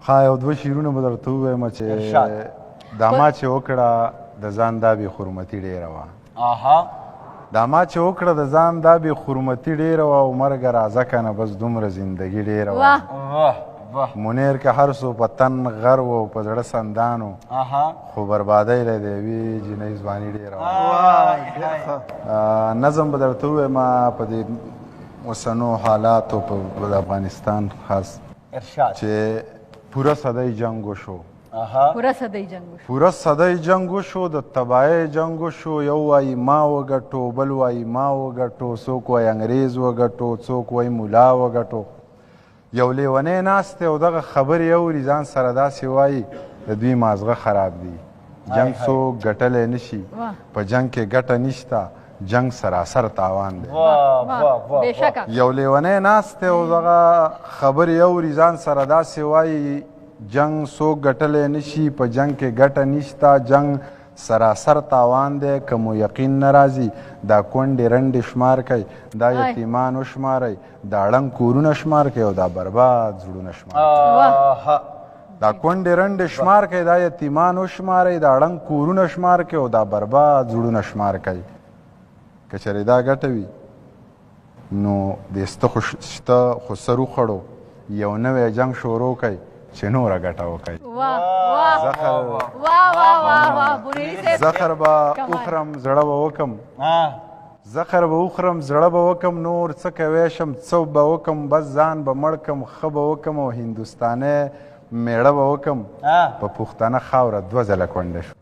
ها یو دوه شعرونه به درته ووایم چې دا ما چې وکړه د ځان دا بې حرمتي ډېره وه دا ما چې وکړه د ځان دا بې حرمتي ډېره وه او مرګه راځه که نه بس دومره زندګي ډېره وه منیر که هر څو په تن غر و او په زړه سندانو خو بربادۍ له د یوې جنۍ ځواني ډېره وه نظم به درته ووایم په دې اوسنو حالاتو په افغانستان خاص چې پوره صدۍ جنګ وشو پوره صدۍ جنګ وشو د تباهۍ جنګ وشو یو وایي ما وګټو بل وایي ما وګټو څوک وایي انګریز وګټو څوک وایي ملا وګټو یو لیونی ناست دی او دغه خبرې اوري ځان سره داسې وایي د دوی مازغه خراب دی جنګ څوک ګټلی نشي په جنګ کې ګټه نشته جنگ سراسر تاوان دی یو لیونی ناست دی او دغه خبرې اوري ځان سره داسې وایي جنگ څوک ګټلی نشي په جنگ کې ګټه نشته جنگ سراسر تاوان دی که مو یقین نه راځي دا کونډې رنډې شمار کوي دا یتیمان وشمارئ دا ړنګ کورونه شمار کوي او دا برباد زړونه شمار کوي دا کونډې رنډې شمار کوي دا یتیمان وشمارئ دا ړنګ کورونه شمار کوي او دا برباد زړونه شمار کوي که چېرې دا ګټه وي نو د شته خو سر وخوړو یو نوی جنګ شروع کوي چې نوره ګټه وکړي زخر به وخورم زړه به وکم زخر به وخورم زړه به وکم نور څه کوی شم څه به وکم بس ځان به مړ کم ښه به وکم او هندوستانی میړه به وکم په پښتنه خاوره دوه ځله کونډه شو